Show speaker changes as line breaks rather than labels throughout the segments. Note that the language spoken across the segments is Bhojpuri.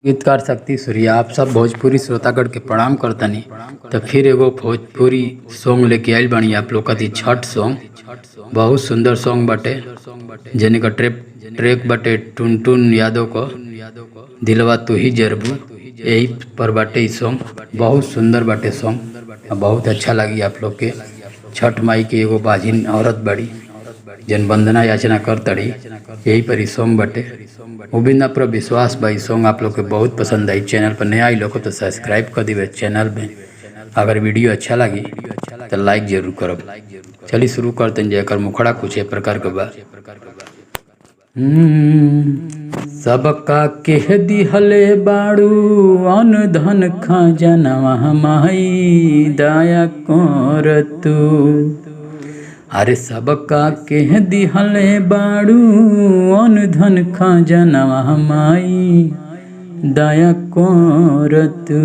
गीतकार शक्ति सूर्या आप सब भोजपुरी श्रोतागढ़ के प्रणाम करतनी। तो फिर एगो भोजपुरी सॉन्ग लेके आइल बानी आप लोग का छठ सॉन्ग। बहुत सुंदर सॉन्ग बाटे जेने का ट्रैक बाटे टुनटुन यादव को दिलवा तू ही जरबू, यही पर बाटे ई सॉन्ग। बहुत सुंदर बाटे सॉन्ग, बहुत अच्छा लगी आप लोग के। छठ माई के एगो बाजिन औरत बड़ी जन वंदना याचना कर तड़ी, यही पर ही सॉन्ग बटे। उबिंदा पर विश्वास भाई सॉन्ग आप लोग के बहुत पसंद आई। चैनल पर नया आई लोग तो सब्सक्राइब कर दिवे चैनल में। अगर वीडियो अच्छा लगी तो लाइक जरूर करब। चलिए शुरू करते हैं। जयकर मुखड़ा कुछ प्रकार के बा। सबका कह दिहले बाड़ू अन धन खजनवा माई दया कर तू। अरे सबका कह दिहले बाड़ू अन धन खजनवा माई दया कर तू।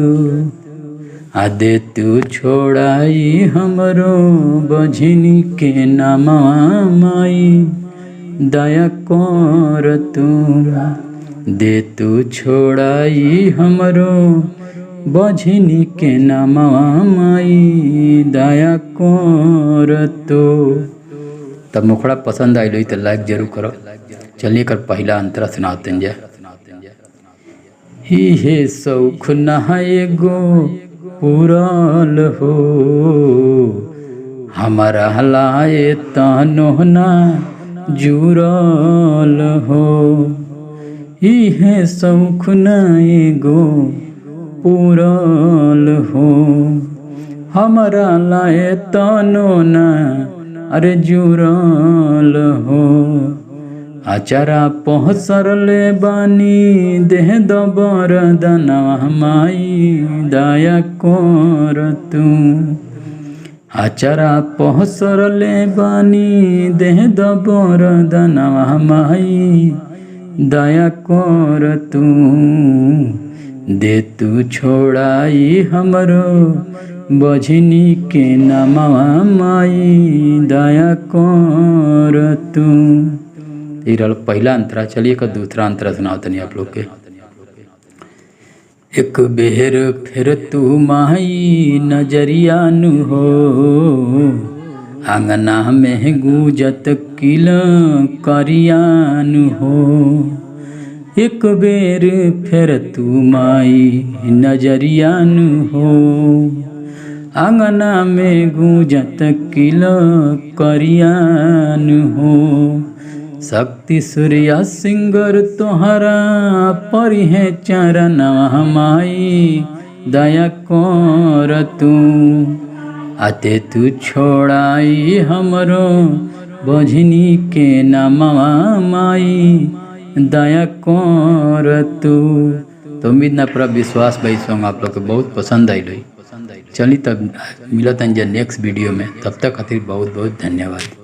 आदे तू छोड़ाई हमरो बझनी के नामवा माई दया कर तू। दे तू छोड़ाई हमरो बझनी के नामवा माई दया कर तू। तब मुखड़ा पसंद आई तो लाइक जरूर करो। चलिए कर पहला अंतरा सुनाते हैं। ही हे सौख नहाए गो पुरल हो, हमारा हलाए तनो ना जुरल हो। ही हे सौख नहाए गो पुरल हो, हमारा लाए तनो ना अरे जुरल हो। आचारा पहसरले बानी देह दबर दनवा माई दया कर तू। आचारा पहसरले बानी देह दबर दनवा माई दया कर तू। दे तू छोड़ाई हमरो बझनी के नामवा माई दया कर तू। पहला अंतरा। चलिए का दूसरा अंतरा सुनाओ तनी आप लोग के। एक बेर फिर तू माई नजरिया नु हो, आंगना में गूंजत किल करियान हो। एक बेर फिर तू माई नजरियान हो, आंगना में गूंजत किल करियान हो। शक्ति सूर्या सिंगर तोहरा पर है चरणवा माई दया कर तू। आते तू छोड़ाई हमरो बझनी के नामवा माई दया कर तू। तो उम्मीद ना पूरा विश्वास भाई सॉन्ग आप लोग को बहुत पसंद आई। चलिए तब मिलते हैं नेक्स्ट वीडियो में। तब तक खातिर बहुत बहुत धन्यवाद।